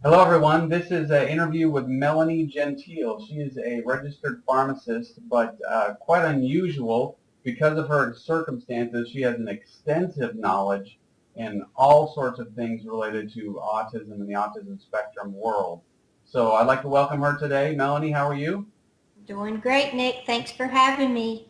Hello, everyone. This is an interview with Melanie Gentile. She is a registered pharmacist, but quite unusual because of her circumstances. She has an extensive knowledge in all sorts of things related to autism and the autism spectrum world. So I'd like to welcome her today. Melanie, how are you? Doing great, Nick. Thanks for having me.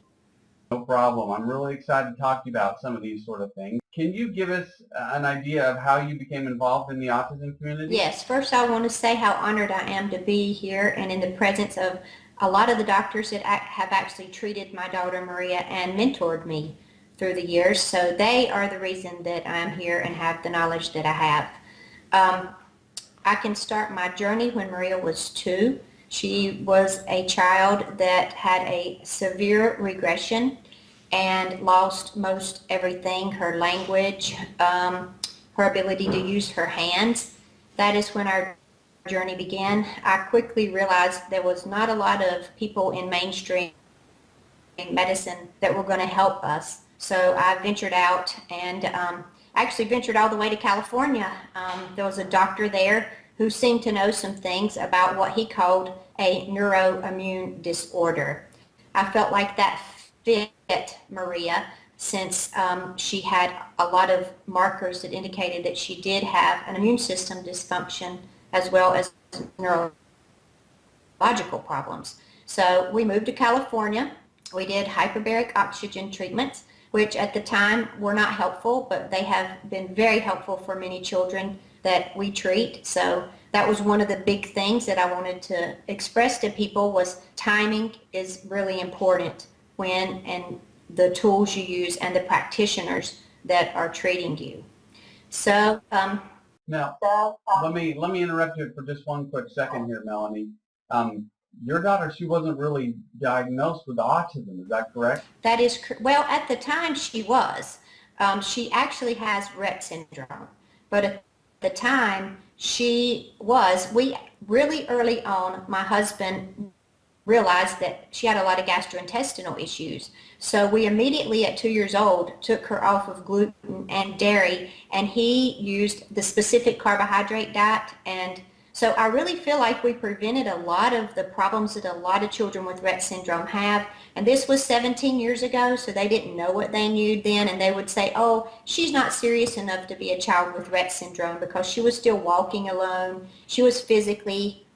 No problem. I'm really excited to talk to you about some of these sort of things. Can you give us an idea of how you became involved in the autism community? Yes, first I want to say how honored I am to be here and in the presence of a lot of the doctors that have actually treated my daughter Maria and mentored me through the years. So they are the reason that I'm here and have the knowledge that I have. Um, I can start my journey when Maria was 2. She was a child that had a severe regression and lost most everything, her language, her ability to use her hands. That is when our journey began. I quickly realized there was not a lot of people in mainstream medicine that were going to help us. So I ventured out and actually ventured all the way to California. There was a doctor there who seemed to know some things about what he called a neuroimmune disorder. I felt like that fit Maria since she had a lot of markers that indicated that she did have an immune system dysfunction as well as neurological problems. So we moved to California. We did hyperbaric oxygen treatments, which at the time were not helpful, but they have been very helpful for many children that we treat. So that was one of the big things that I wanted to express to people was timing is really important when and the tools you use and the practitioners that are treating you. So, Now, let me interrupt you for just one quick second here, Melanie. Um, your daughter, she wasn't really diagnosed with autism, is that correct? that is, well, at the time she was. She actually has Rett syndrome, but at the time we really early on, my husband realized that she had a lot of gastrointestinal issues. So we immediately at 2 years old took her off of gluten and dairy, and he used the specific carbohydrate diet. And so I really feel like we prevented a lot of the problems that a lot of children with Rett syndrome have. And this was 17 years ago, so they didn't know what they knew then, and they would say, oh, she's not serious enough to be a child with Rett syndrome because she was still walking alone. She was physically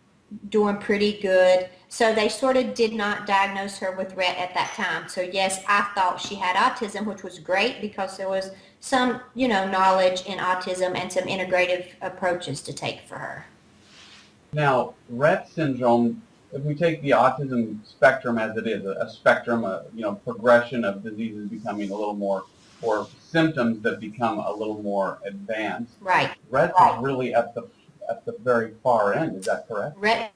doing pretty good. So they sort of did not diagnose her with Rett at that time. So yes, I thought she had autism, which was great because there was some, knowledge in autism and some integrative approaches to take for her. Now, Rett syndrome, if we take the autism spectrum as it is, a spectrum, progression of diseases becoming a little more, or symptoms that become a little more advanced. Right. Rett is really at the very far end. Is that correct? Rett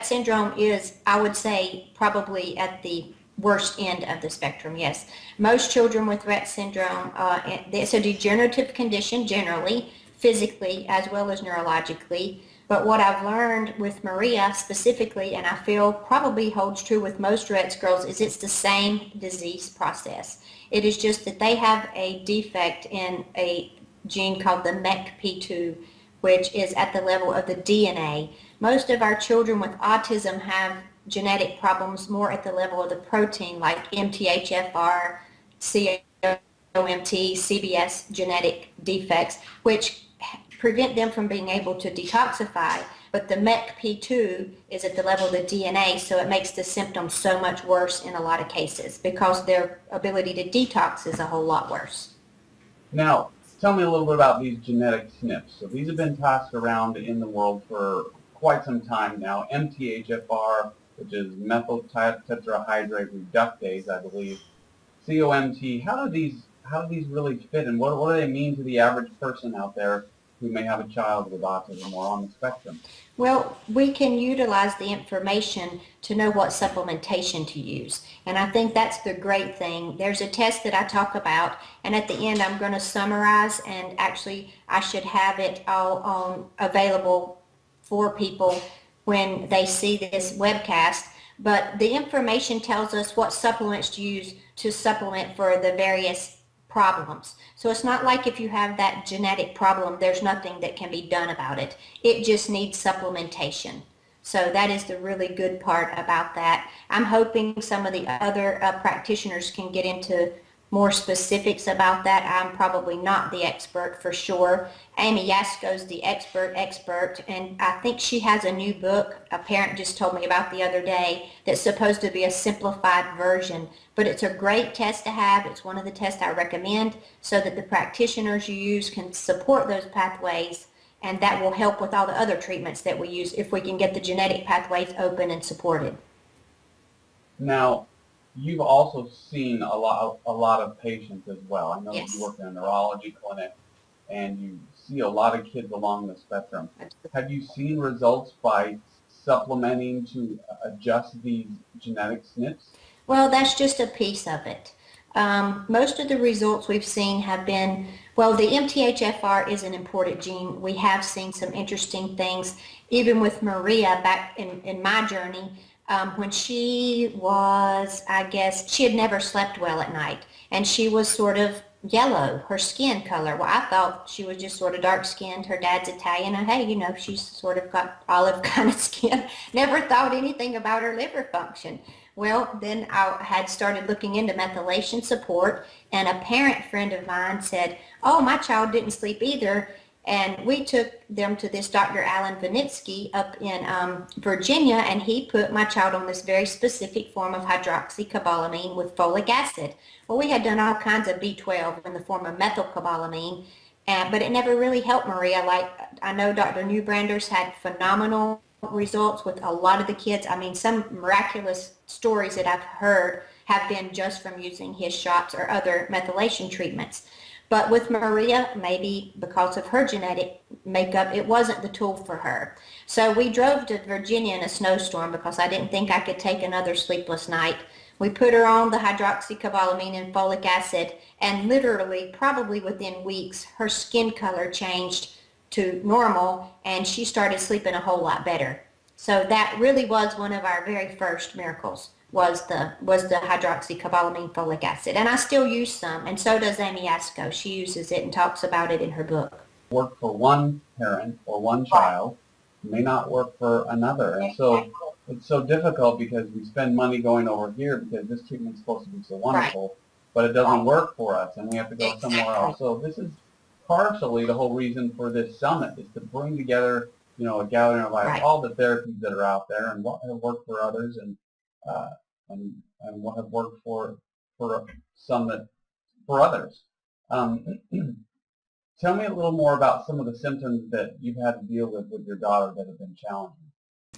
syndrome is, I would say, probably at the worst end of the spectrum, yes. Most children with Rett syndrome, it's a degenerative condition generally, physically as well as neurologically. But what I've learned with Maria specifically, and I feel probably holds true with most Rett's girls, is it's the same disease process. It is just that they have a defect in a gene called the MECP2, which is at the level of the DNA. Most of our children with autism have genetic problems more at the level of the protein, like MTHFR, COMT, CBS genetic defects, which prevent them from being able to detoxify. But the MECP2 is at the level of the DNA, so it makes the symptoms so much worse in a lot of cases because their ability to detox is a whole lot worse. Now, tell me a little bit about these genetic SNPs. So these have been tossed around in the world for quite some time now. MTHFR, which is methyl tetrahydride reductase, I believe. COMT. How do these really fit, and what do they mean to the average person out there who may have a child with autism or on the spectrum? Well, we can utilize the information to know what supplementation to use. And I think that's the great thing. There's a test that I talk about, and at the end I'm going to summarize, and actually I should have it all on available for people when they see this webcast. But the information tells us what supplements to use to supplement for the various problems. So it's not like if you have that genetic problem, there's nothing that can be done about it. It just needs supplementation. So that is the really good part about that. I'm hoping some of the other practitioners can get into more specifics about that. I'm probably not the expert for sure. Amy Yasko's the expert, and I think she has a new book, a parent just told me about the other day, that's supposed to be a simplified version. But it's a great test to have. It's one of the tests I recommend so that the practitioners you use can support those pathways, and that will help with all the other treatments that we use if we can get the genetic pathways open and supported. Now, you've also seen a lot of patients as well. I know that Yes. you work in a neurology clinic and you see a lot of kids along the spectrum. Have you seen results by supplementing to adjust these genetic SNPs? Well, that's just a piece of it. Most of the results we've seen have been, well, the MTHFR is an important gene. We have seen some interesting things, even with Maria back in my journey, when she was, I guess, she had never slept well at night, and she was sort of yellow, her skin color. Well, I thought she was just sort of dark-skinned. Her dad's Italian, and hey, you know, she's sort of got olive kind of skin. Never thought anything about her liver function. Well, then I had started looking into methylation support, and a parent friend of mine said, oh, my child didn't sleep either. And we took them to this Dr. Alan Vinitsky up in Virginia, and he put my child on this very specific form of hydroxycobalamin with folic acid. Well, we had done all kinds of B12 in the form of methylcobalamin, but it never really helped Maria. Like, I know Dr. Newbrander's had phenomenal results with a lot of the kids. I mean, some miraculous stories that I've heard have been just from using his shots or other methylation treatments. But with Maria, maybe because of her genetic makeup, it wasn't the tool for her. So we drove to Virginia in a snowstorm because I didn't think I could take another sleepless night. We put her on the hydroxycobalamin and folic acid, and literally, probably within weeks, her skin color changed to normal, and she started sleeping a whole lot better. So that really was one of our very first miracles, was the hydroxycobalamin folic acid. And I still use some, and so does Amy Yasko. She uses it and talks about it in her book. Work for one parent or one child may not work for another. And so it's so difficult because we spend money going over here because this treatment's supposed to be so wonderful, but it doesn't work for us and we have to go somewhere else. So this is partially the whole reason for this summit, is to bring together, you know, a gathering of all the therapies that are out there and what have worked for others and what have worked for some that for others. Tell me a little more about some of the symptoms that you've had to deal with your daughter that have been challenging.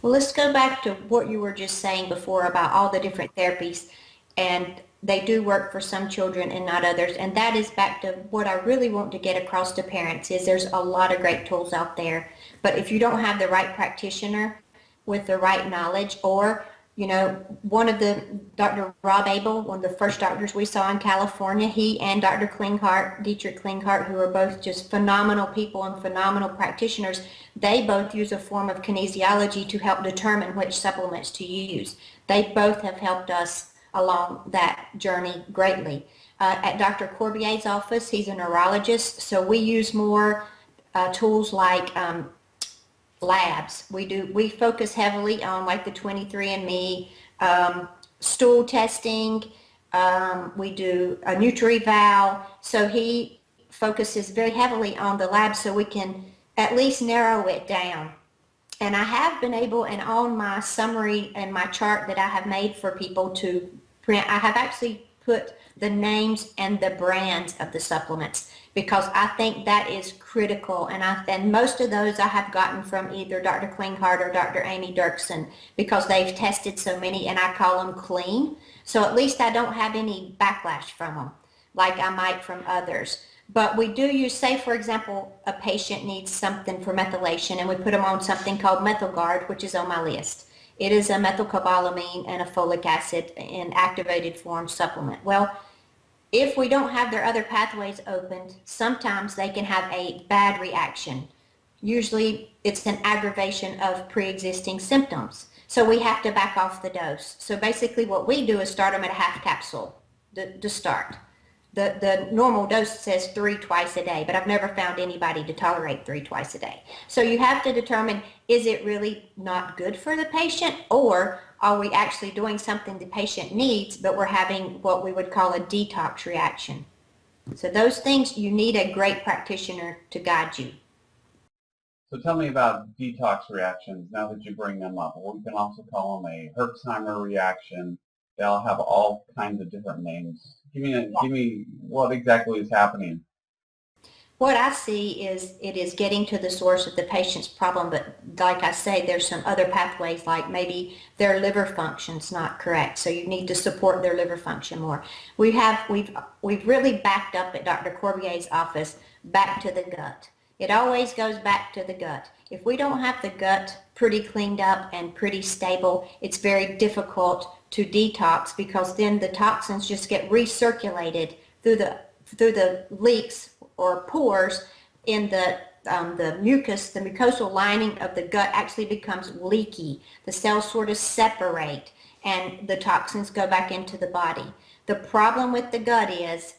Well, let's go back to what you were just saying before about all the different therapies, and they do work for some children and not others. And that is back to what I really want to get across to parents, is there's a lot of great tools out there. But if you don't have the right practitioner with the right knowledge, or, you know, one of the, Dr. Rob Abel, one of the first doctors we saw in California, he and Dr. Dietrich Klinghardt, who are both just phenomenal people and phenomenal practitioners, they both use a form of kinesiology to help determine which supplements to use. They both have helped us along that journey greatly. At Dr. Corbier's office, he's a neurologist, so we use more tools like labs. We focus heavily on like the 23andMe, stool testing. We do a NutriVal. So he focuses very heavily on the labs so we can at least narrow it down. And I have been able, and on my summary and my chart that I have made for people to print, I have actually put the names and the brands of the supplements, because I think that is critical. And most of those I have gotten from either Dr. Klinghardt or Dr. Amy Dirksen, because they've tested so many, and I call them clean. So at least I don't have any backlash from them like I might from others. But we do use, say for example, a patient needs something for methylation, and we put them on something called MethylGuard, which is on my list. It is a methylcobalamin and a folic acid in activated form supplement. Well, if we don't have their other pathways opened, sometimes they can have a bad reaction. Usually it's an aggravation of pre-existing symptoms. So we have to back off the dose. So basically what we do is start them at a half capsule to start. the normal dose says 3 twice a day, but I've never found anybody to tolerate 3 twice a day. So you have to determine, is it really not good for the patient, or are we actually doing something the patient needs, but we're having what we would call a detox reaction. So those things, you need a great practitioner to guide you. So tell me about detox reactions now that you bring them up. We can also call them a Herxheimer reaction. They'll have all kinds of different names. Give me what exactly is happening. What I see is it is getting to the source of the patient's problem, but like I say, there's some other pathways, like maybe their liver function's not correct, so you need to support their liver function more. We've really backed up at Dr. Corbier's office back to the gut. It always goes back to the gut. If we don't have the gut pretty cleaned up and pretty stable, it's very difficult to detox, because then the toxins just get recirculated through the leaks or pores in the mucus. The mucosal lining of the gut actually becomes leaky. The cells sort of separate and the toxins go back into the body. The problem with the gut is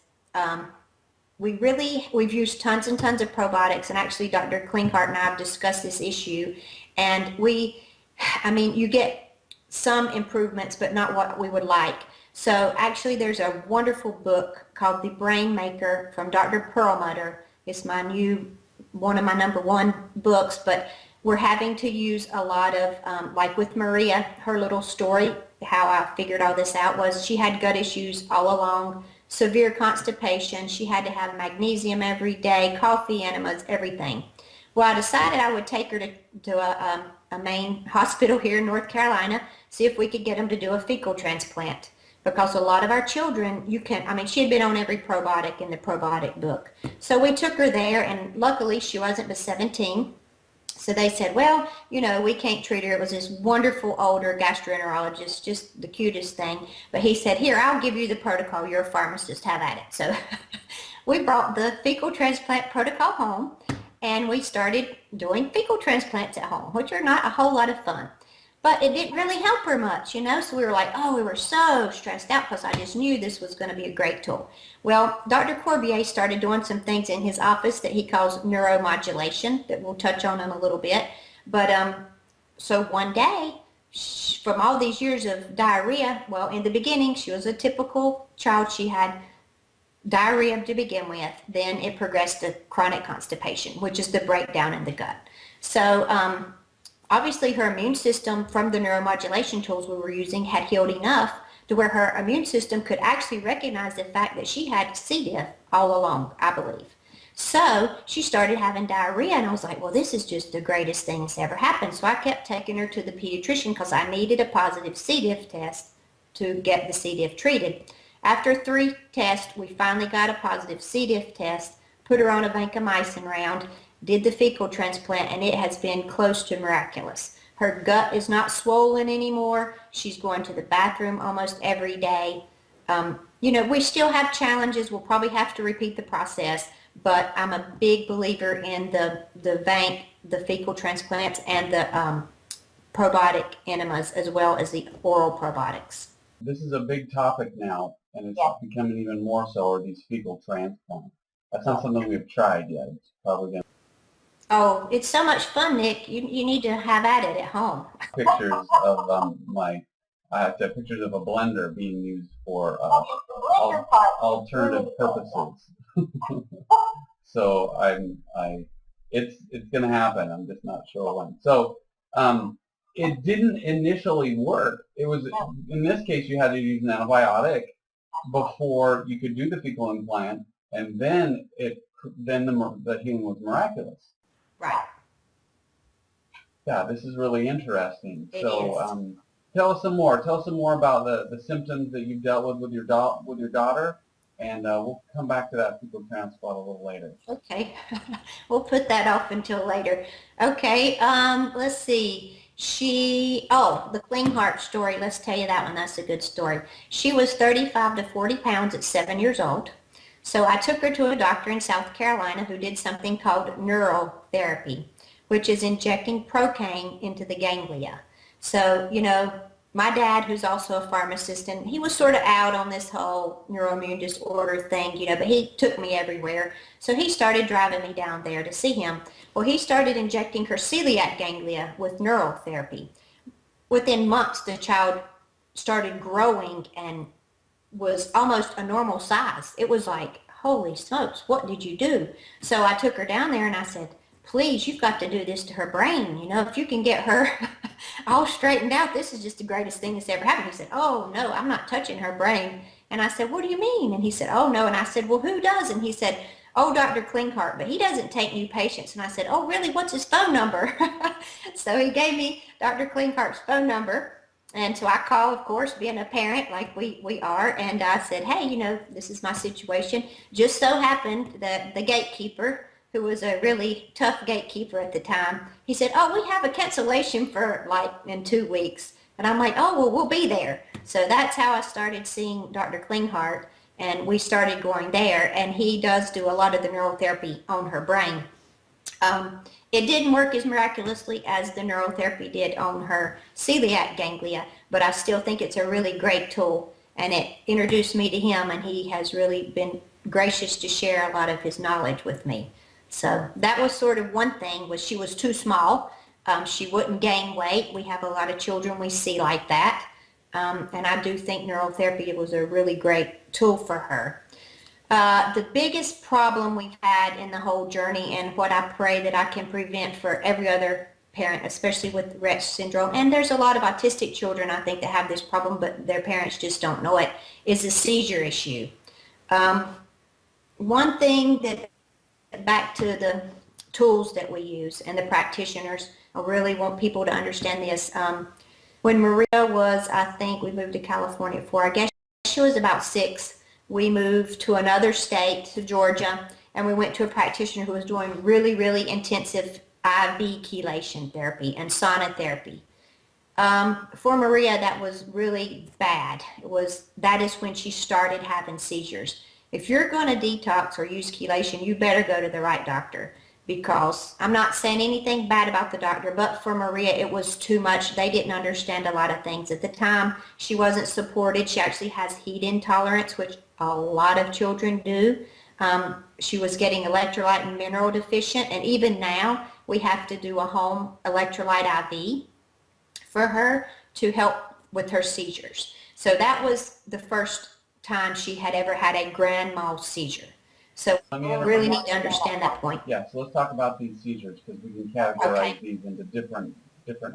we've used tons and tons of probiotics, and actually Dr. Klinghardt and I have discussed this issue, and you get some improvements, but not what we would like. So actually there's a wonderful book called The Brain Maker from Dr. Perlmutter. It's one of my #1 books, but we're having to use a lot of, like with Maria, her little story, how I figured all this out was she had gut issues all along, severe constipation. She had to have magnesium every day, coffee enemas, everything. Well, I decided I would take her to a main hospital here in North Carolina, see if we could get them to do a fecal transplant. Because a lot of our children, she had been on every probiotic in the probiotic book. So we took her there, and luckily she wasn't but 17. So they said, well, we can't treat her. It was this wonderful older gastroenterologist, just the cutest thing. But he said, here, I'll give you the protocol. You're a pharmacist, have at it. So we brought the fecal transplant protocol home, and we started doing fecal transplants at home, which are not a whole lot of fun. But it didn't really help her much, so we were like, we were so stressed out, because I just knew this was going to be a great tool. Well, Dr. Corbier started doing some things in his office that he calls neuromodulation, that we'll touch on in a little bit. But so one day, from all these years of diarrhea, well, in the beginning, she was a typical child. She had diarrhea to begin with. Then it progressed to chronic constipation, which is the breakdown in the gut. So obviously her immune system from the neuromodulation tools we were using had healed enough to where her immune system could actually recognize the fact that she had C. diff all along, I believe. So she started having diarrhea, and I was like, well, this is just the greatest thing that's ever happened. So I kept taking her to the pediatrician because I needed a positive C. diff test to get the C. diff treated. After 3 tests, we finally got a positive C. diff test, put her on a vancomycin round, did the fecal transplant, and it has been close to miraculous. Her gut is not swollen anymore. She's going to the bathroom almost every day. We still have challenges. We'll probably have to repeat the process, but I'm a big believer in the fecal transplants, and the probiotic enemas, as well as the oral probiotics. This is a big topic now, and it's becoming even more so, are these fecal transplants. That's not something we've tried yet. It's probably going to... Oh, it's so much fun, Nick. You need to have at it at home. Pictures of I have to have pictures of a blender being used for alternative purposes. So it's going to happen. I'm just not sure when. So it didn't initially work. It was, in this case, you had to use an antibiotic before you could do the fecal implant, and then the healing was miraculous. Right. Yeah, this is really interesting. It so is. Tell us some more. Tell us some more about the symptoms that you've dealt with your daughter, and we'll come back to that fecal transplant a little later. Okay. We'll put that off until later. Okay, let's see. The Klinghardt story, let's tell you that one. That's a good story. She was 35 to 40 pounds at 7 years old. So I took her to a doctor in South Carolina who did something called neural therapy, which is injecting procaine into the ganglia. So, my dad, who's also a pharmacist, and he was sort of out on this whole neuroimmune disorder thing, but he took me everywhere. So he started driving me down there to see him. Well, he started injecting her celiac ganglia with neural therapy. Within months, the child started growing and was almost a normal size. It was like, holy smokes, what did you do? So I took her down there and I said, please, you've got to do this to her brain. If you can get her all straightened out, this is just the greatest thing that's ever happened. He said, oh, no, I'm not touching her brain. And I said, what do you mean? And he said, oh, no. And I said, well, who does? And he said, oh, Dr. Klinghardt, but he doesn't take new patients. And I said, oh, really? What's his phone number? So he gave me Dr. Klinghardt's phone number. And so I called, of course, being a parent like we are, and I said, hey, this is my situation. Just so happened that the gatekeeper, who was a really tough gatekeeper at the time, he said, oh, we have a cancellation for in 2 weeks. And I'm like, oh, well, we'll be there. So that's how I started seeing Dr. Klinghardt, and we started going there, and he does do a lot of the neurotherapy on her brain. It didn't work as miraculously as the neurotherapy did on her celiac ganglia, but I still think it's a really great tool, and it introduced me to him, and he has really been gracious to share a lot of his knowledge with me. So that was sort of one thing, was she was too small. She wouldn't gain weight. We have a lot of children we see like that, and I do think neurotherapy was a really great tool for her. The biggest problem we've had in the whole journey, and what I pray that I can prevent for every other parent, especially with Rett syndrome, and there's a lot of autistic children, I think, that have this problem, but their parents just don't know it, is the seizure issue. One thing that, back to the tools that we use and the practitioners, I really want people to understand this. When Maria was, I think we moved to California for, I guess she was about 6, we moved to another state, to Georgia, and we went to a practitioner who was doing really, really intensive IV chelation therapy and sonotherapy. For Maria, that was really bad. That is when she started having seizures. If you're going to detox or use chelation, you better go to the right doctor, because I'm not saying anything bad about the doctor, but for Maria, it was too much. They didn't understand a lot of things. At the time, she wasn't supported. She actually has heat intolerance, which a lot of children do. She was getting electrolyte and mineral deficient, and even now, we have to do a home electrolyte IV for her to help with her seizures. So that was the first time she had ever had a grand mal seizure. So we really need to understand that point. Yeah, so let's talk about these seizures, because we can categorize Okay. these into different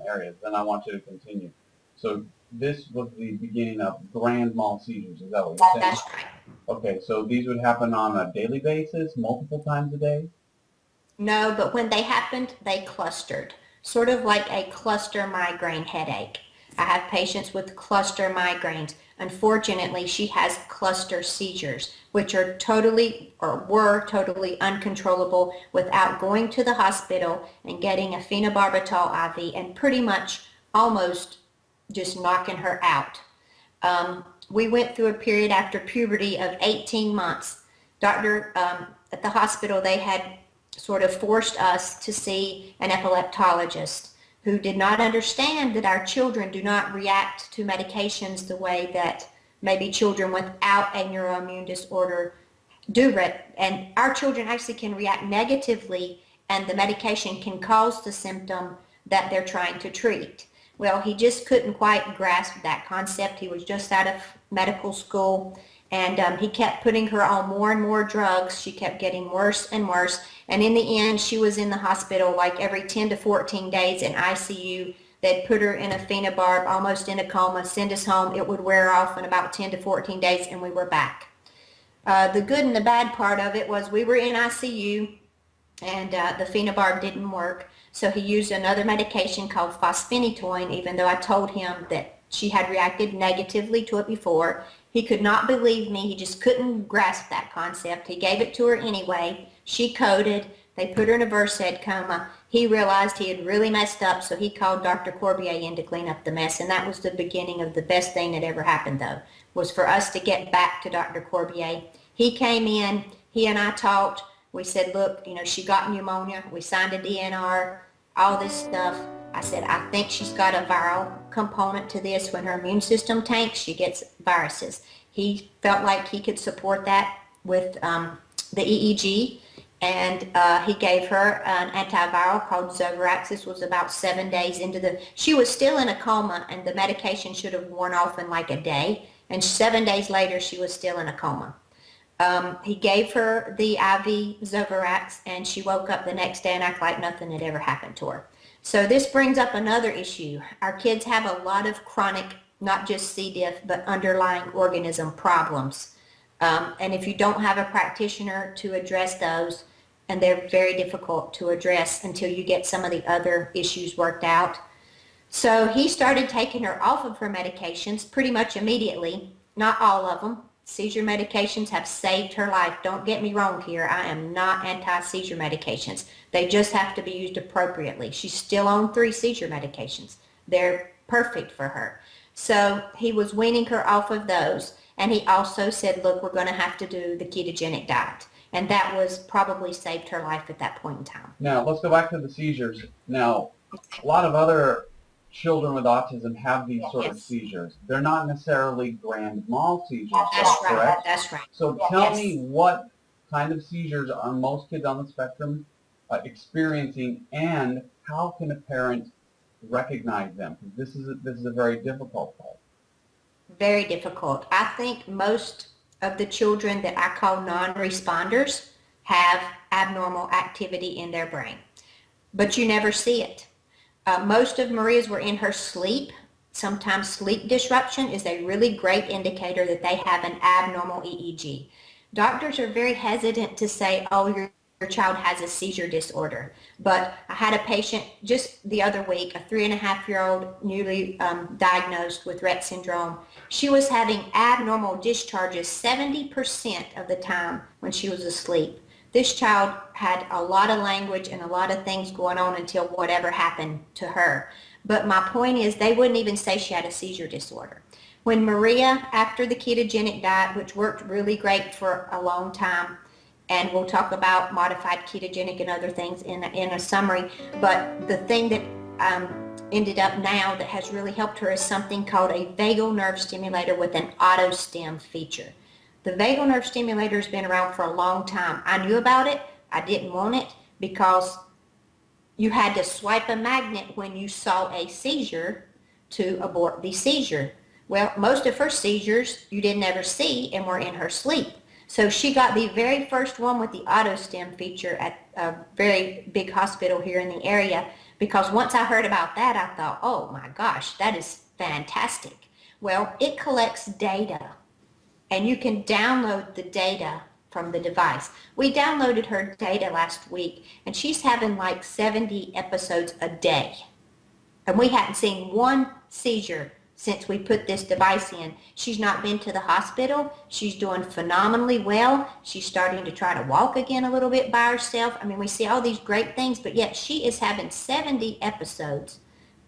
areas. Then I want you to continue. So this was the beginning of grand mal seizures. Is that what you're saying? That's right. Okay, so these would happen on a daily basis, multiple times a day? No, but when they happened, they clustered, sort of like a cluster migraine headache. I have patients with cluster migraines. Unfortunately, she has cluster seizures, which are totally, or were totally uncontrollable without going to the hospital and getting a phenobarbital IV and pretty much almost just knocking her out. We went through a period after puberty of 18 months. At the hospital, they had sort of forced us to see an epileptologist who did not understand that our children do not react to medications the way that maybe children without a neuroimmune disorder do. And our children actually can react negatively, and the medication can cause the symptom that they're trying to treat. Well, he just couldn't quite grasp that concept. He was just out of medical school, and he kept putting her on more and more drugs. She kept getting worse and worse, and in the end, she was in the hospital like every 10 to 14 days in ICU. They'd put her in a phenobarb, almost in a coma, send us home. It would wear off in about 10 to 14 days, and we were back. The good and the bad part of it was we were in ICU, and the phenobarb didn't work. So he used another medication called fosphenytoin, even though I told him that she had reacted negatively to it before. He could not believe me. He just couldn't grasp that concept. He gave it to her anyway. She coded. They put her in a Versed coma. He realized he had really messed up, so he called Dr. Corbier in to clean up the mess. And that was the beginning of the best thing that ever happened, though, was for us to get back to Dr. Corbier. He came in. He and I talked. We said, look, she got pneumonia. We signed a DNR, all this stuff. I said, I think she's got a viral component to this. When her immune system tanks, she gets viruses. He felt like he could support that with the EEG, and he gave her an antiviral called Zovirax. This was about 7 days into she was still in a coma, and the medication should have worn off in like a day, and 7 days later she was still in a coma. He gave her the IV Zovirax, and she woke up the next day and acted like nothing had ever happened to her. So this brings up another issue. Our kids have a lot of chronic, not just C. diff, but underlying organism problems. And if you don't have a practitioner to address those, and they're very difficult to address until you get some of the other issues worked out. So he started taking her off of her medications pretty much immediately, not all of them. Seizure medications have saved her life. Don't get me wrong here. I am not anti-seizure medications. They just have to be used appropriately. She's still on 3 seizure medications. They're perfect for her. So he was weaning her off of those. And he also said, look, we're going to have to do the ketogenic diet. And that was probably saved her life at that point in time. Now, let's go back to the seizures. Now, a lot of other children with autism have these sort of seizures. They're not necessarily grand mal seizures, That's right. correct? That's right. So tell me, what kind of seizures are most kids on the spectrum experiencing, and how can a parent recognize them? This is a very difficult part. Very difficult. I think most of the children that I call non-responders have abnormal activity in their brain, but you never see it. Most of Maria's were in her sleep. Sometimes sleep disruption is a really great indicator that they have an abnormal EEG. Doctors are very hesitant to say, oh, your child has a seizure disorder. But I had a patient just the other week, a 3.5-year-old newly diagnosed with Rhett syndrome. She was having abnormal discharges 70% of the time when she was asleep. This child had a lot of language and a lot of things going on until whatever happened to her. But my point is, they wouldn't even say she had a seizure disorder. When Maria, after the ketogenic diet, which worked really great for a long time, and we'll talk about modified ketogenic and other things in a summary, but the thing that ended up now that has really helped her is something called a vagal nerve stimulator with an auto-stim feature. The vagal nerve stimulator has been around for a long time. I knew about it. I didn't want it because you had to swipe a magnet when you saw a seizure to abort the seizure. Well, most of her seizures you didn't ever see and were in her sleep. So she got the very first one with the auto-stim feature at a very big hospital here in the area, because once I heard about that, I thought, oh my gosh, that is fantastic. Well, it collects data, and you can download the data from the device. We downloaded her data last week, and she's having like 70 episodes a day. And we hadn't seen one seizure since we put this device in. She's not been to the hospital. She's doing phenomenally well. She's starting to try to walk again a little bit by herself. I mean, we see all these great things, but yet she is having 70 episodes.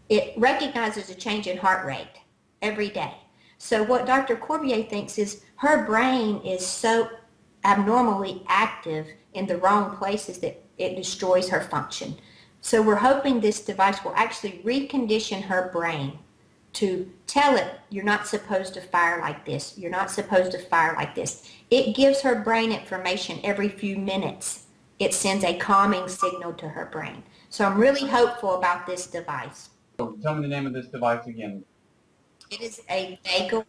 It recognizes a change in heart rate every day. So what Dr. Corbier thinks is her brain is so abnormally active in the wrong places that it destroys her function. So we're hoping this device will actually recondition her brain to tell it, you're not supposed to fire like this. You're not supposed to fire like this. It gives her brain information every few minutes. It sends a calming signal to her brain. So I'm really hopeful about this device. So tell me the name of this device again. It is a vagal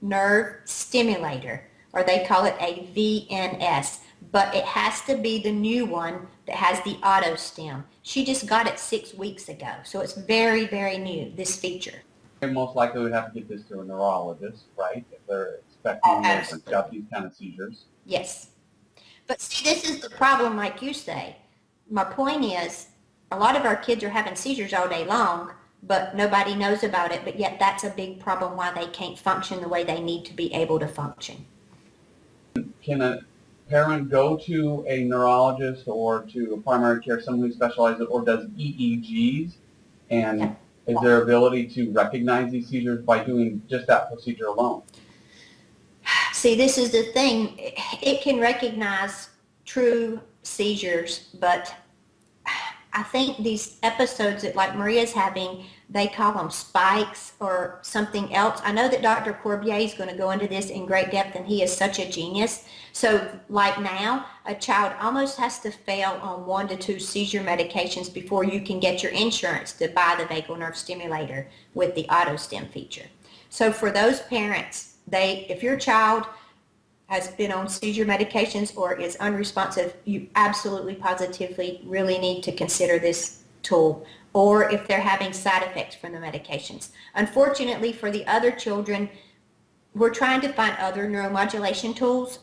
nerve stimulator, or they call it a VNS, but it has to be the new one that has the auto stim. She just got it 6 weeks ago, so it's very, very new, this feature. They most likely would have to get this to a neurologist, right? If they're expecting got these kind of seizures. Yes. But see, this is the problem, like you say. My point is, a lot of our kids are having seizures all day long, but nobody knows about it, but yet that's a big problem why they can't function the way they need to be able to function. Can a parent go to a neurologist or to a primary care, someone who specializes or does EEGs, and is there ability to recognize these seizures by doing just that procedure alone? See, this is the thing. It can recognize true seizures, but I think these episodes that like Maria's having, they call them spikes or something else. I know that Dr. Corbier is going to go into this in great depth, and he is such a genius. So like now, a child almost has to fail on 1 to 2 seizure medications before you can get your insurance to buy the vagal nerve stimulator with the AutoStim feature. So for those parents, if your child has been on seizure medications or is unresponsive, you absolutely positively really need to consider this tool, or if they're having side effects from the medications. Unfortunately for the other children, we're trying to find other neuromodulation tools.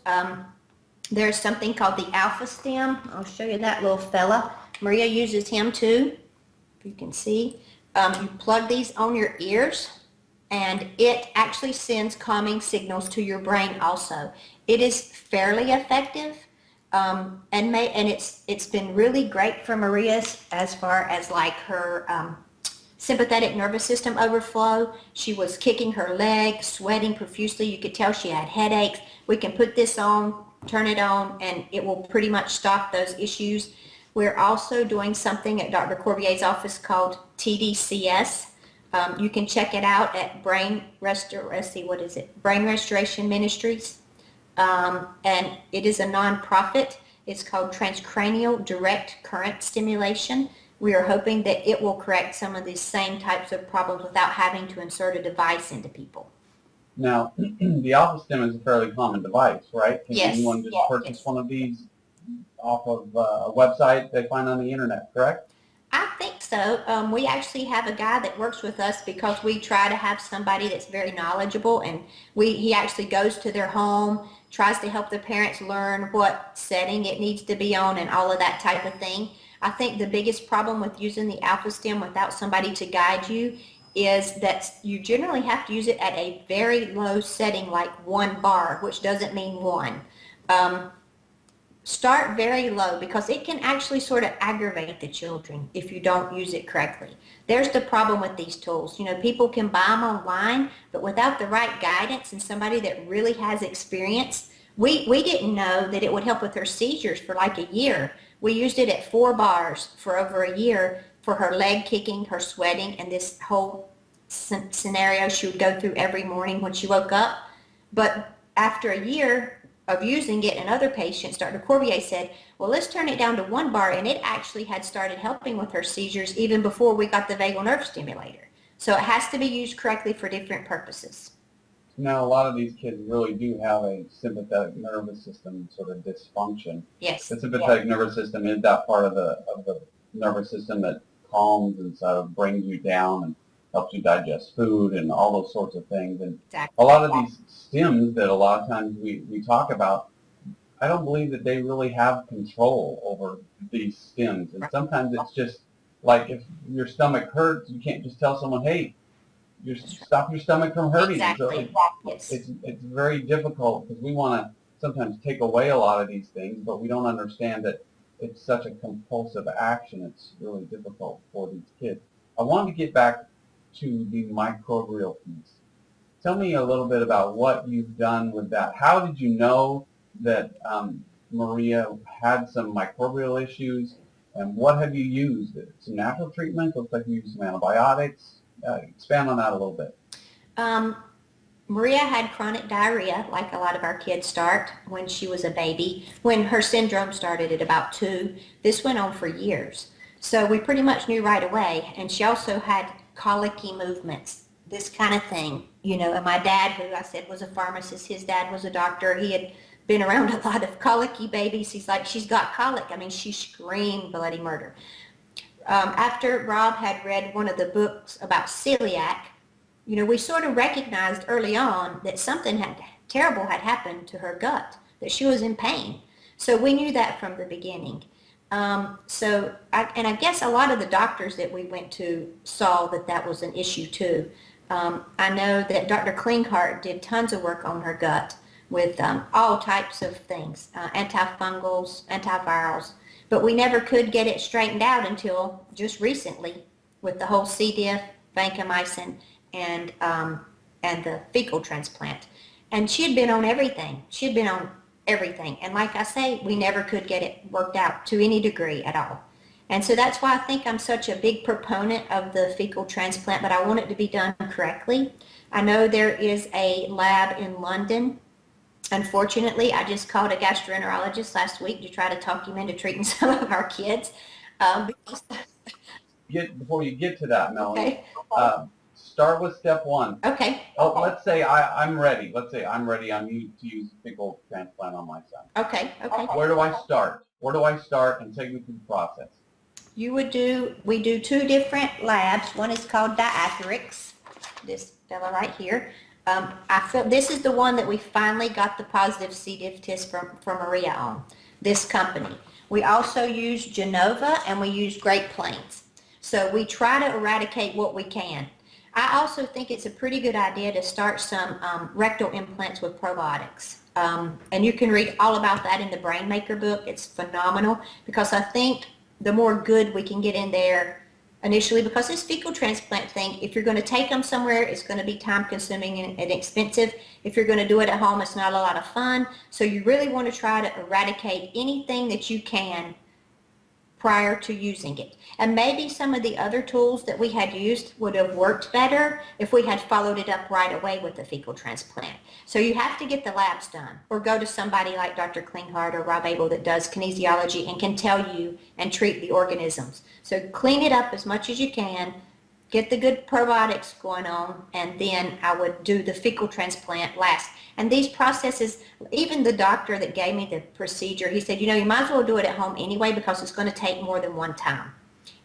There's something called the AlphaStim. I'll show you that little fella. Maria uses him too, if you can see. You plug these on your ears, and it actually sends calming signals to your brain also. It is fairly effective, and it's been really great for Maria's as far as like her sympathetic nervous system overflow. She was kicking her leg, sweating profusely. You could tell she had headaches. We can put this on, turn it on, and it will pretty much stop those issues. We're also doing something at Dr. Corbier's office called TDCS. You can check it out at Brain Restoration Ministries. And it is a nonprofit. It's called Transcranial Direct Current Stimulation. We are hoping that it will correct some of these same types of problems without having to insert a device into people. Now, the AlphaStim is a fairly common device, right? Can Yes. anyone just purchase one of these off of a website they find on the internet, correct? I think so. We actually have a guy that works with us because we try to have somebody that's very knowledgeable, and he actually goes to their home, tries to help the parents learn what setting it needs to be on and all of that type of thing. I think the biggest problem with using the AlphaStim without somebody to guide you is that you generally have to use it at a very low setting, like 1 bar, which doesn't mean 1. Start very low, because it can actually sort of aggravate the children if you don't use it correctly. There's the problem with these tools. You know, people can buy them online, but without the right guidance and somebody that really has experience, we didn't know that it would help with her seizures for like a year. We used it at 4 bars for over a year for her leg kicking, her sweating, and this whole scenario she would go through every morning when she woke up. But after a year of using it, and other patients, Dr. Corbier said, well, let's turn it down to 1 bar, and it actually had started helping with her seizures even before we got the vagal nerve stimulator. So it has to be used correctly for different purposes. Now, a lot of these kids really do have a sympathetic nervous system sort of dysfunction. Yes. The sympathetic nervous system is that part of the nervous system that calms and sort of brings you down and helps you digest food and all those sorts of things. And Exactly. a lot of these stims that a lot of times we talk about, I don't believe that they really have control over these stims. And sometimes it's just like if your stomach hurts, you can't just tell someone, hey, stop your stomach from hurting. Exactly. So it's very difficult because we want to sometimes take away a lot of these things, but we don't understand that it's such a compulsive action. It's really difficult for these kids. I wanted to get back to the microbial piece. Tell me a little bit about what you've done with that. How did you know that Maria had some microbial issues, and what have you used? Some natural treatment? Looks like you used some antibiotics. Expand on that a little bit. Maria had chronic diarrhea, like a lot of our kids start when she was a baby. When her syndrome started at about 2, this went on for years. So we pretty much knew right away. And she also had colicky movements, this kind of thing. You know, and my dad, who I said was a pharmacist, his dad was a doctor. He had been around a lot of colicky babies. He's like, she's got colic. I mean, she screamed bloody murder. After Rob had read one of the books about celiac, you know, we sort of recognized early on that something terrible had happened to her gut, that she was in pain. So we knew that from the beginning. I guess a lot of the doctors that we went to saw that was an issue too. I know that Dr. Klinghardt did tons of work on her gut with all types of things, antifungals, antivirals, but we never could get it straightened out until just recently with the whole C. diff, vancomycin, and the fecal transplant. And she had been on everything. And like I say, we never could get it worked out to any degree at all. And so that's why I think I'm such a big proponent of the fecal transplant, but I want it to be done correctly. I know there is a lab in London. Unfortunately, I just called a gastroenterologist last week to try to talk him into treating some of our kids. Because, Before you get to that, Melanie, okay, start with step one. okay, Let's say I'm ready. Let's say I'm ready. To use fecal transplant on my son. okay. Where do I start? Where do I start, and take me through the process? We do two different labs. One is called diatherix, this fella right here. I feel this is the one that we finally got the positive C. diff test from Maria on, this company. We also use Genova and we use Great Plains. So we try to eradicate what we can. I also think it's a pretty good idea to start some rectal implants with probiotics. And you can read all about that in the Brain Maker book. It's phenomenal because I think the more good we can get in there initially, because this fecal transplant thing, if you're going to take them somewhere, it's going to be time consuming and expensive. If you're going to do it at home, it's not a lot of fun. So you really want to try to eradicate anything that you can prior to using it. And maybe some of the other tools that we had used would have worked better if we had followed it up right away with the fecal transplant. So you have to get the labs done, or go to somebody like Dr. Klinghardt or Rob Abel that does kinesiology and can tell you and treat the organisms. So clean it up as much as you can, get the good probiotics going on, and then I would do the fecal transplant last. And these processes, even the doctor that gave me the procedure, he said, you know, you might as well do it at home anyway because it's going to take more than one time.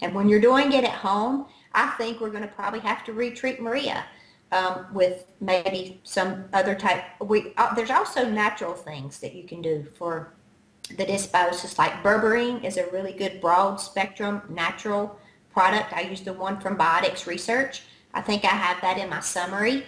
And when you're doing it at home, I think we're going to probably have to retreat Maria with maybe some other type. There's also natural things that you can do for the dysbiosis, like berberine is a really good broad spectrum natural product. I use the one from Biotics Research. I think I have that in my summary.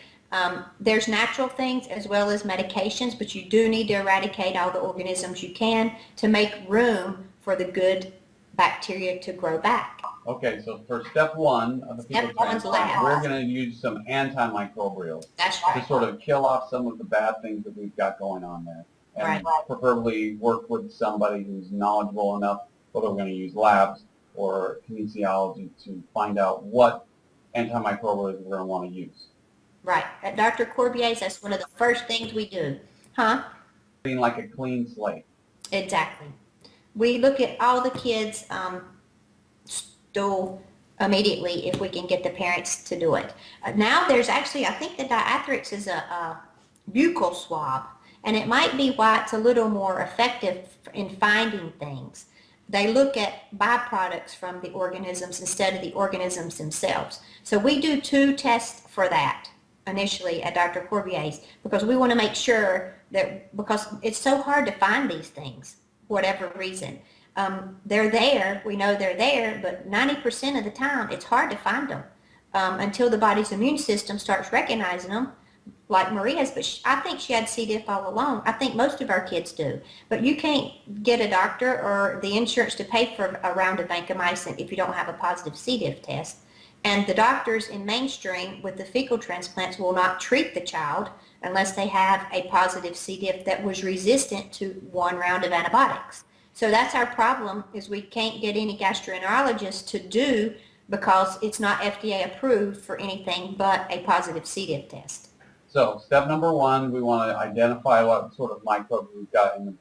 There's natural things as well as medications, but you do need to eradicate all the organisms you can to make room for the good bacteria to grow back. Okay, so for step one of the fecal transplant, we're going to use some antimicrobials That's right. to sort of kill off some of the bad things that we've got going on there. And preferably work with somebody who's knowledgeable enough, whether we're going to use labs or kinesiology, to find out what antimicrobials we're going to want to use. Right. At Dr. Corbier's, that's one of the first things we do. Huh? Being like a clean slate. Exactly. We look at all the kids' stool immediately if we can get the parents to do it. Now there's actually, I think the diatherix is a buccal swab, and it might be why it's a little more effective in finding things. They look at byproducts from the organisms instead of the organisms themselves. So we do two tests for that initially at Dr. Corbier's, because we want to make sure that, because it's so hard to find these things, whatever reason. They're there, we know they're there, but 90% of the time it's hard to find them until the body's immune system starts recognizing them, like Maria's, but I think she had C. diff all along. I think most of our kids do. But you can't get a doctor or the insurance to pay for a round of vancomycin if you don't have a positive C. diff test. And the doctors in mainstream with the fecal transplants will not treat the child unless they have a positive C. diff that was resistant to one round of antibiotics. So that's our problem, is we can't get any gastroenterologist to do, because it's not FDA approved for anything but a positive C. diff test. So step number one, we want to identify what sort of microbes we've got in the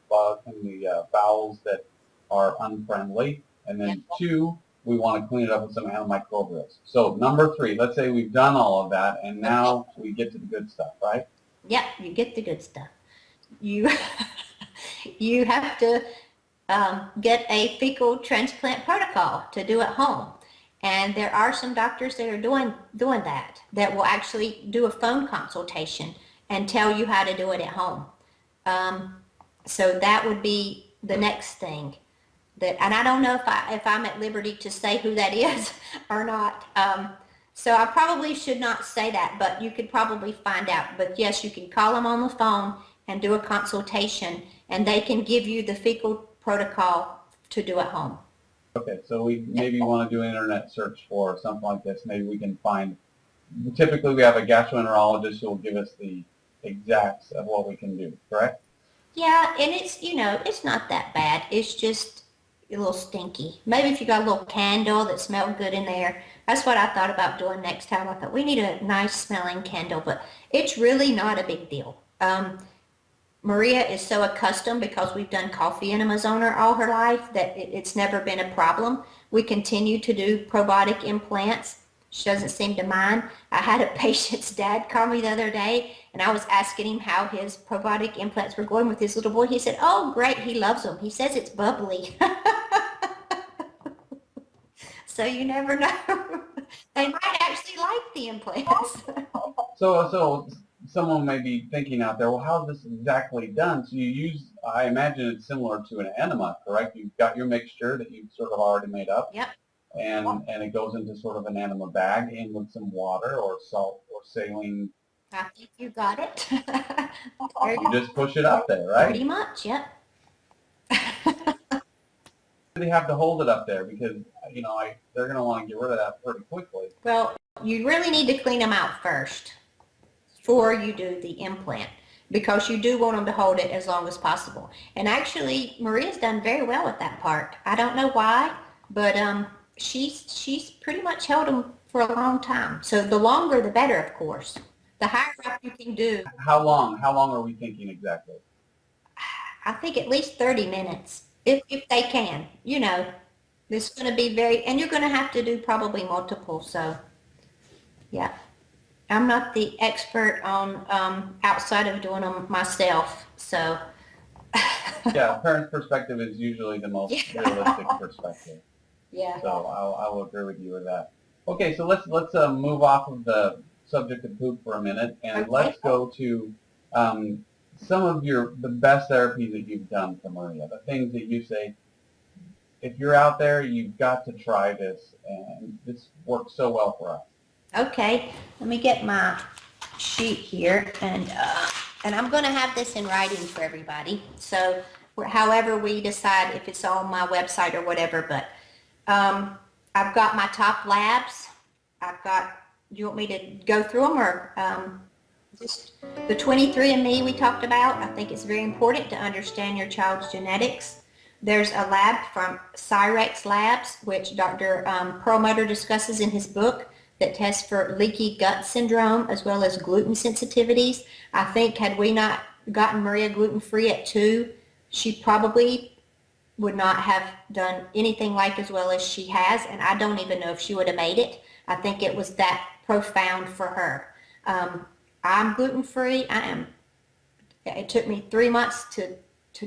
bowels that are unfriendly. And then two, we want to clean it up with some antimicrobials. So number three, let's say we've done all of that, and now we get to the good stuff, right? Yep, you get the good stuff. You you have to get a fecal transplant protocol to do at home. And there are some doctors that are doing that will actually do a phone consultation and tell you how to do it at home. So that would be the next thing. And I don't know if I'm at liberty to say who that is or not. So I probably should not say that, but you could probably find out. But yes, you can call them on the phone and do a consultation, and they can give you the fecal protocol to do at home. Okay, so we maybe want to do an internet search for something like this. Maybe we can find, typically we have a gastroenterologist who will give us the exacts of what we can do, correct? Yeah, and it's, it's not that bad. It's just, a little stinky. Maybe if you got a little candle that smelled good in there. That's what I thought about doing next time. I thought we need a nice smelling candle, but it's really not a big deal. Maria is so accustomed, because we've done coffee enemas on her all her life, that it's never been a problem. We continue to do probiotic implants. She doesn't seem to mind. I had a patient's dad call me the other day, and I was asking him how his probiotic implants were going with his little boy. He said, "Oh, great, he loves them. He says it's bubbly." So you never know. They might actually like the implants. So someone may be thinking out there, well, how's this exactly done? So you use, I imagine it's similar to an enema, correct? You've got your mixture that you've sort of already made up. Yep. And it goes into sort of an enema bag in with some water or salt or saline. I think you got it. You just push it up there, right? Pretty much, yep. They have to hold it up there because, they're going to want to get rid of that pretty quickly. Well, you really need to clean them out first before you do the implant, because you do want them to hold it as long as possible. And actually, Maria's done very well with that part. I don't know why, but she's pretty much held them for a long time. So the longer, the better, of course. The higher up you can do. How long? How long are we thinking exactly? I think at least 30 minutes, if they can. It's going to be and you're going to have to do probably multiple. So, yeah. I'm not the expert on outside of doing them myself, so. Yeah, parent's perspective is usually the most realistic perspective. Yeah. So I will agree with you with that. Okay, so let's move off of the subject of poop for a minute, and let's go to some of the best therapies that you've done for Maria. The things that you say, if you're out there, you've got to try this, and this works so well for us. Okay, let me get my sheet here, and I'm going to have this in writing for everybody. So, however we decide, if it's on my website or whatever, but I've got my top labs. Do you want me to go through them, or just the 23andMe we talked about? I think it's very important to understand your child's genetics. There's a lab from Cyrex Labs, which Dr. Perlmutter discusses in his book, that tests for leaky gut syndrome as well as gluten sensitivities. I think had we not gotten Maria gluten-free at 2, she probably would not have done anything like as well as she has, and I don't even know if she would have made it. I think it was that profound for her. I'm gluten-free. It took me 3 months to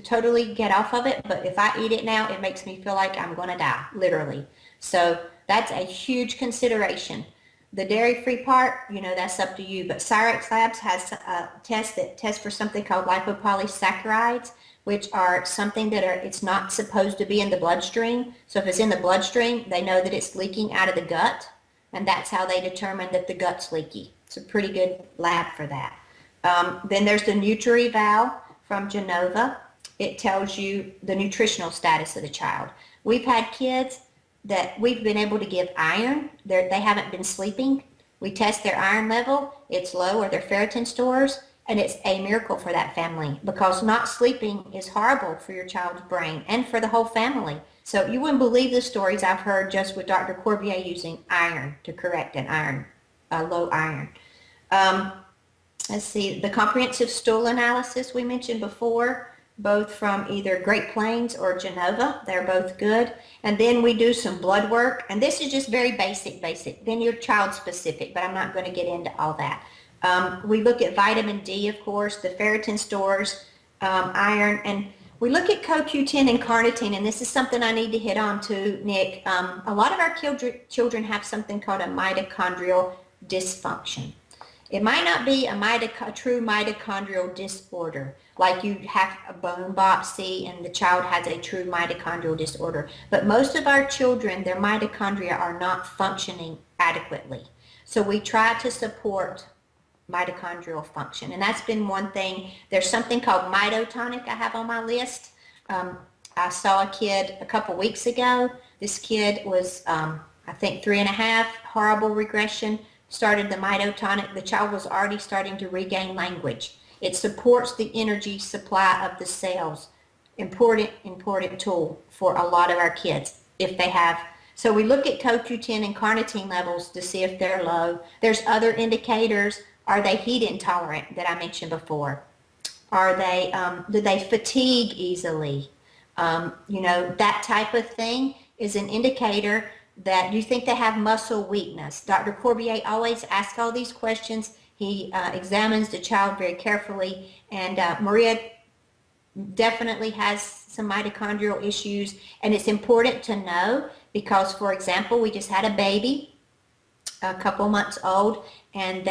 totally get off of it, but if I eat it now, it makes me feel like I'm going to die, literally. So that's a huge consideration. The dairy-free part, that's up to you, but Cyrex Labs has a test that tests for something called lipopolysaccharides, which are something it's not supposed to be in the bloodstream. So if it's in the bloodstream, they know that it's leaking out of the gut, and that's how they determine that the gut's leaky. It's a pretty good lab for that. Then there's the NutriVal from Genova. It tells you the nutritional status of the child. We've had kids that we've been able to give iron. They haven't been sleeping. We test their iron level. It's low, or their ferritin stores, and it's a miracle for that family, because not sleeping is horrible for your child's brain and for the whole family. So you wouldn't believe the stories I've heard just with Dr. Corbier using iron to correct low iron. Let's see, the comprehensive stool analysis we mentioned before, both from either Great Plains or Genova. They're both good. And then we do some blood work, and this is just very basic. Then you're child specific, but I'm not going to get into all that. We look at vitamin D, of course, the ferritin stores, iron, and we look at CoQ10 and carnitine, and this is something I need to hit on too, Nick. A lot of our children have something called a mitochondrial dysfunction. It might not be a true mitochondrial disorder, like you have a bone biopsy and the child has a true mitochondrial disorder. But most of our children, their mitochondria are not functioning adequately. So we try to support mitochondrial function. And that's been one thing. There's something called mitotonic I have on my list. I saw a kid a couple weeks ago. This kid was, I think, 3.5, horrible regression. Started the mitotonic. The child was already starting to regain language. It supports the energy supply of the cells important tool for a lot of our kids if they have. So we look at CoQ10 and carnitine levels to see if they're low. There's other indicators. Are they heat intolerant that I mentioned before? Are they, do they fatigue easily? That type of thing is an indicator that you think they have muscle weakness. Dr. Corbier always asks all these questions. He examines the child very carefully, and Maria definitely has some mitochondrial issues, and it's important to know because, for example, we just had a baby, a couple months old, and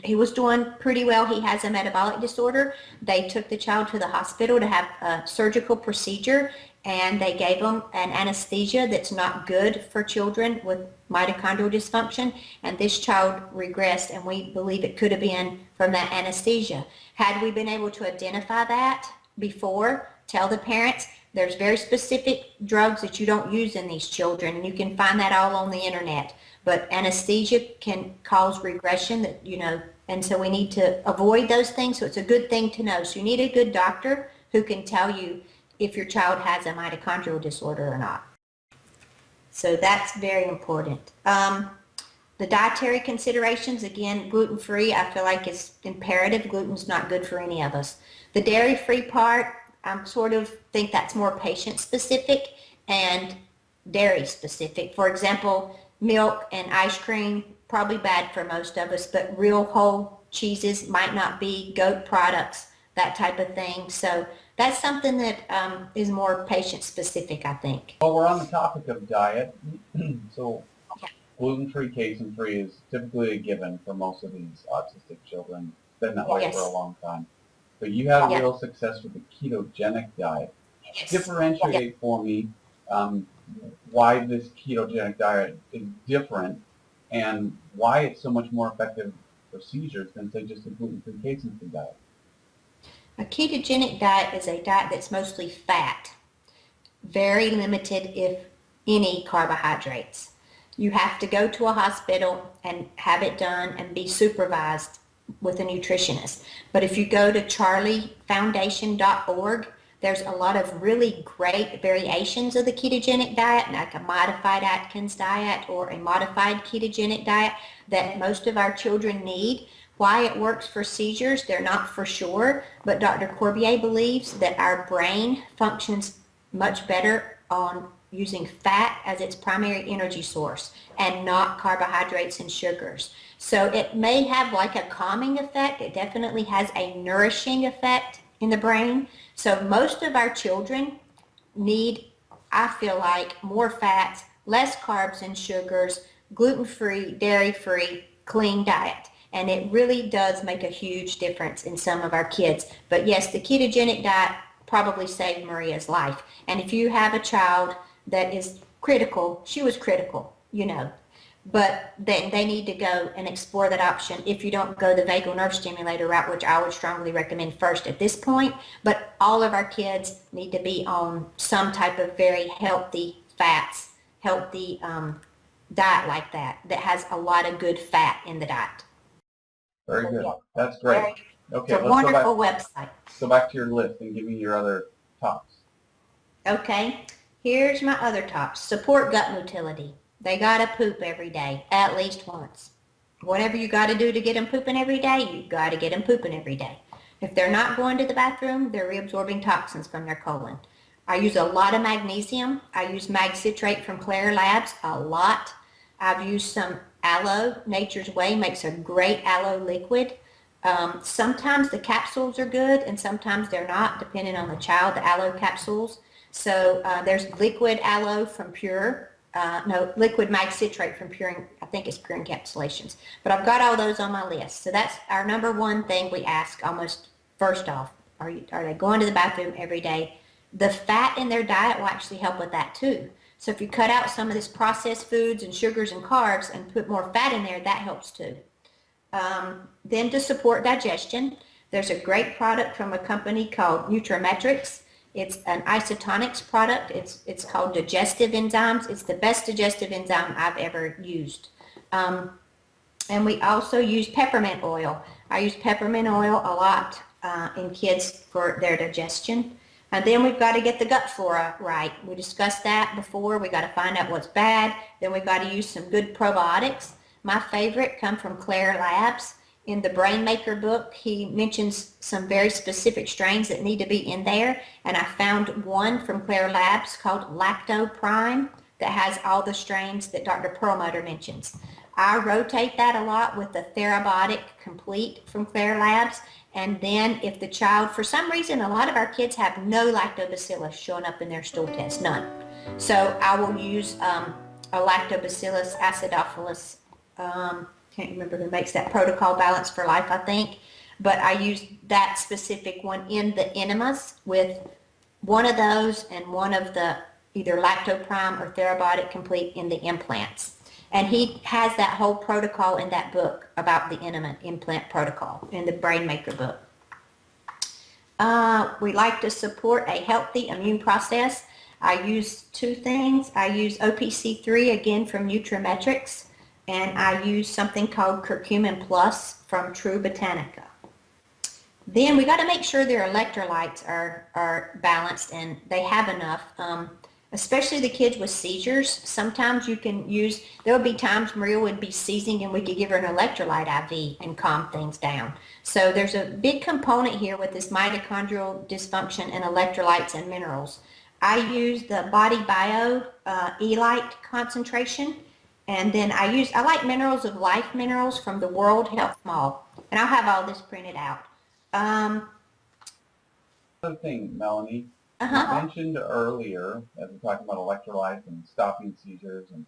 he was doing pretty well. He has a metabolic disorder. They took the child to the hospital to have a surgical procedure, and they gave him an anesthesia that's not good for children with mitochondrial dysfunction, and this child regressed, and we believe it could have been from that anesthesia. Had we been able to identify that before, tell the parents, there's very specific drugs that you don't use in these children, and you can find that all on the internet. But anesthesia can cause regression, and so we need to avoid those things. So it's a good thing to know. So you need a good doctor who can tell you if your child has a mitochondrial disorder or not. So that's very important. The dietary considerations, again, gluten-free, I feel like is imperative. Gluten's not good for any of us. The dairy-free part, I sort of think that's more patient-specific and dairy-specific. For example, milk and ice cream, probably bad for most of us, but real whole cheeses might not be, goat products, that type of thing. So that's something that is more patient-specific, I think. Well, we're on the topic of diet. So gluten-free, casein-free is typically a given for most of these autistic children. It's been that way for a long time. But you had real success with the ketogenic diet. Yes. Differentiate for me why this ketogenic diet is different and why it's so much more effective for seizures than, say, just a gluten-free, casein-free diet. A ketogenic diet is a diet that's mostly fat, very limited, if any, carbohydrates. You have to go to a hospital and have it done and be supervised with a nutritionist. But if you go to charliefoundation.org, there's a lot of really great variations of the ketogenic diet, like a modified Atkins diet or a modified ketogenic diet that most of our children need. Why it works for seizures, they're not for sure, but Dr. Corbier believes that our brain functions much better on using fat as its primary energy source and not carbohydrates and sugars. So it may have like a calming effect. It definitely has a nourishing effect in the brain. So most of our children need, I feel like, more fats, less carbs and sugars, gluten-free, dairy-free, clean diet. And it really does make a huge difference in some of our kids. But yes, the ketogenic diet probably saved Maria's life. And if you have a child that is critical, she was critical, but then they need to go and explore that option if you don't go the vagal nerve stimulator route, which I would strongly recommend first at this point. But all of our kids need to be on some type of very healthy fats, healthy diet like that has a lot of good fat in the diet. Very good. That's great. Okay, it's a wonderful website. Go back to your list and give me your other tops. Okay, here's my other tops. Support gut motility. They gotta poop every day, at least once. Whatever you gotta do to get them pooping every day, you gotta get them pooping every day. If they're not going to the bathroom, they're reabsorbing toxins from their colon. I use a lot of magnesium. I use mag citrate from Claire Labs a lot. I've used some aloe. Nature's Way makes a great aloe liquid. Sometimes the capsules are good and sometimes they're not, depending on the child, the aloe capsules. So there's liquid aloe from Pure. Liquid mag citrate from Pure, I think it's Pure Encapsulations. But I've got all those on my list. So that's our number one thing we ask almost first off. Are they going to the bathroom every day? The fat in their diet will actually help with that too. So if you cut out some of this processed foods and sugars and carbs and put more fat in there, that helps too. Then to support digestion, there's a great product from a company called Nutrimetrics. It's an isotonics product. It's called Digestive Enzymes. It's the best digestive enzyme I've ever used. And we also use peppermint oil. I use peppermint oil a lot in kids for their digestion. And then we've got to get the gut flora right. We discussed that before. We got to find out what's bad. Then we've got to use some good probiotics. My favorite come from Claire Labs. In the Brain Maker book, he mentions some very specific strains that need to be in there. And I found one from Claire Labs called Lacto Prime that has all the strains that Dr. Perlmutter mentions. I rotate that a lot with the Therabiotic Complete from Claire Labs. And then if the child, for some reason, a lot of our kids have no lactobacillus showing up in their stool test, none. So I will use a Lactobacillus acidophilus, can't remember who makes that, Protocol Balance for Life, I think. But I use that specific one in the enemas with one of those and one of the either Lactoprime or Therabiotic Complete in the implants. And he has that whole protocol in that book about the enema implant protocol in the Brain Maker book. We like to support a healthy immune process. I use two things. I use OPC3 again from Nutrimetrics, and I use something called Curcumin Plus from True Botanica. Then we got to make sure their electrolytes are balanced and they have enough. Especially the kids with seizures. Sometimes you can use, there would be times Maria would be seizing and we could give her an electrolyte IV and calm things down. So there's a big component here with this mitochondrial dysfunction and electrolytes and minerals. I use the Body Bio Elite concentration, and then I like Minerals of Life minerals from the World Health Mall, and I'll have all this printed out. Another thing, Melanie. You mentioned earlier, as we're talking about electrolytes and stopping seizures, and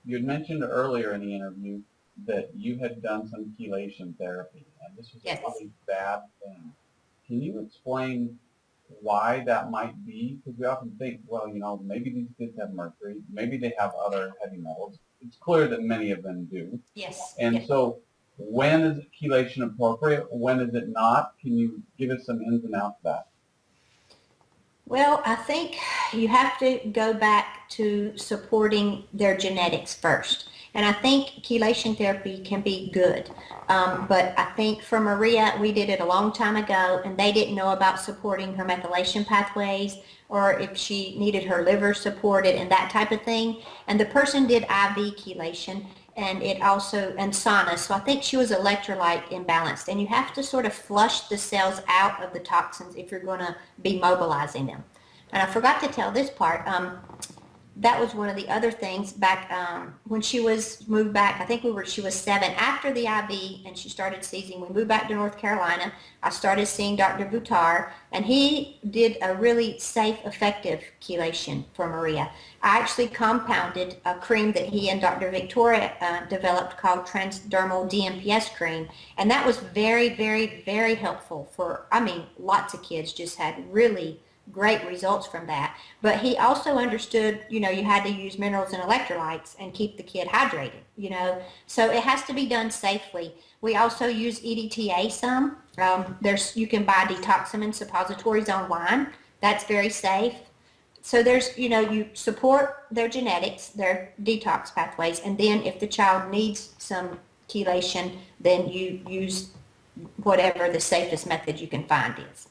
you had mentioned earlier in the interview that you had done some chelation therapy, and this was a really bad thing. Can you explain why that might be? Because we often think, well, you know, maybe these kids have mercury, maybe they have other heavy metals. It's clear that many of them do. Yes. And so when is chelation appropriate? When is it not? Can you give us some ins and outs of that? Well, I think you have to go back to supporting their genetics first. And I think chelation therapy can be good. But I think for Maria, we did it a long time ago, and they didn't know about supporting her methylation pathways or if she needed her liver supported and that type of thing. And the person did IV chelation, and it also, and sauna. So I think she was electrolyte imbalanced, and you have to sort of flush the cells out of the toxins if you're going to be mobilizing them. And I forgot to tell this part. That was one of the other things back when she was moved back. I think she was 7 after the IV, and she started seizing. We moved back to North Carolina. I started seeing Dr. Buttar, and he did a really safe, effective chelation for Maria. I actually compounded a cream that he and Dr. Victoria developed called transdermal DMPS cream, and that was very, very, very helpful for, I mean, lots of kids just had really great results from that. But he also understood, you know, you had to use minerals and electrolytes and keep the kid hydrated, you know. So it has to be done safely. We also use EDTA some. You can buy detoxamine suppositories online. That's very safe. So there's, you know, you support their genetics, their detox pathways, and then if the child needs some chelation, then you use whatever the safest method you can find is.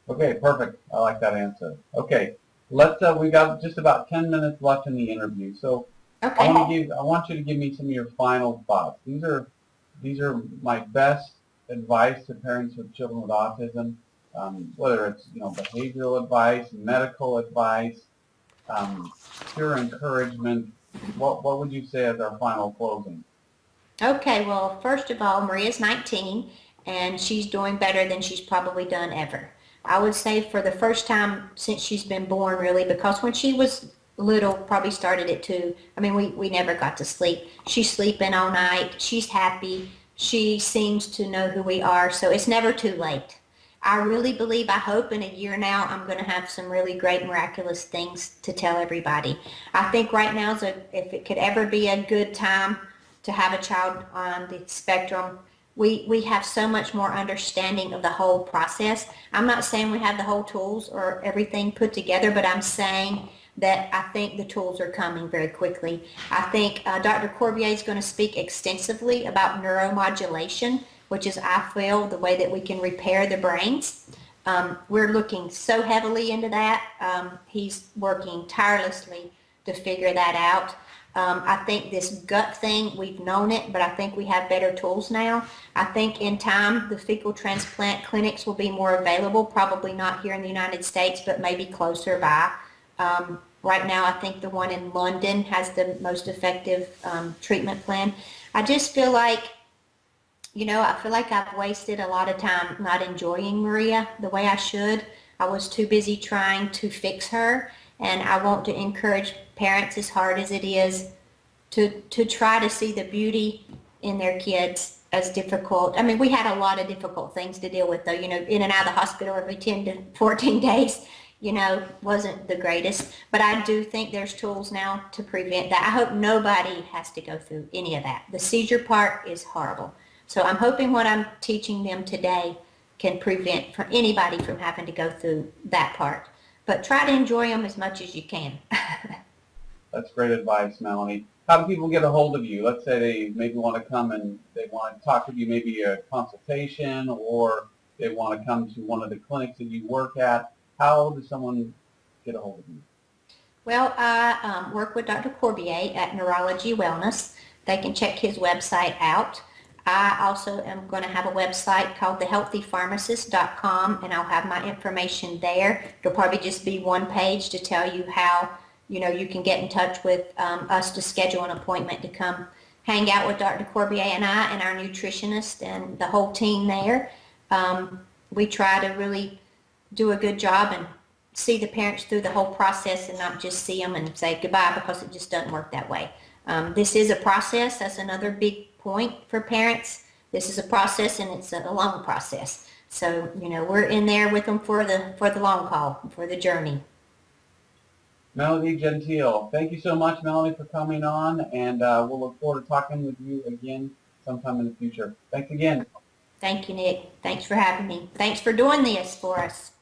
Okay, perfect. I like that answer. Okay, we got just about 10 minutes left in the interview. So okay. I want you to give me some of your final thoughts. These are my best advice to parents with children with autism, whether it's, you know, behavioral advice, medical advice, pure encouragement. What would you say as our final closing? Okay, well, first of all, Maria's 19, and she's doing better than she's probably done ever. I would say for the first time since she's been born, really, because when she was little, probably started at 2, I mean, we never got to sleep. She's sleeping all night. She's happy. She seems to know who we are, so it's never too late. I really believe, I hope in a year now, I'm going to have some really great, miraculous things to tell everybody. I think right now, if it could ever be a good time to have a child on the spectrum, we have so much more understanding of the whole process. I'm not saying we have the whole tools or everything put together, but I'm saying that I think the tools are coming very quickly. I think Dr. Corbier is going to speak extensively about neuromodulation, which is, I feel, the way that we can repair the brains. We're looking so heavily into that. He's working tirelessly to figure that out. I think this gut thing, we've known it, but I think we have better tools now. I think in time, the fecal transplant clinics will be more available, probably not here in the United States, but maybe closer by. Right now, I think the one in London has the most effective treatment plan. I just feel like, I feel like I've wasted a lot of time not enjoying Maria the way I should. I was too busy trying to fix her, and I want to encourage parents, as hard as it is, to try to see the beauty in their kids. As difficult, I mean, we had a lot of difficult things to deal with, though, in and out of the hospital every 10 to 14 days, wasn't the greatest. But I do think there's tools now to prevent that. I hope nobody has to go through any of that. The seizure part is horrible. So I'm hoping what I'm teaching them today can prevent anybody from having to go through that part. But try to enjoy them as much as you can. That's great advice, Melanie. How do people get a hold of you? Let's say they maybe want to come and they want to talk with you, maybe a consultation, or they want to come to one of the clinics that you work at. How does someone get a hold of you? Well, I work with Dr. Corbier at Neurology Wellness. They can check his website out. I also am going to have a website called thehealthypharmacist.com, and I'll have my information there. It'll probably just be one page to tell you how you can get in touch with us to schedule an appointment to come hang out with Dr. Corbier and I and our nutritionist and the whole team there. We try to really do a good job and see the parents through the whole process and not just see them and say goodbye, because it just doesn't work that way. This is a process. That's another big point for parents. This is a process, and it's a long process. So, we're in there with them for the long haul, for the journey. Melanie Gentile, thank you so much, Melanie, for coming on, and we'll look forward to talking with you again sometime in the future. Thanks again. Thank you, Nick. Thanks for having me. Thanks for doing this for us.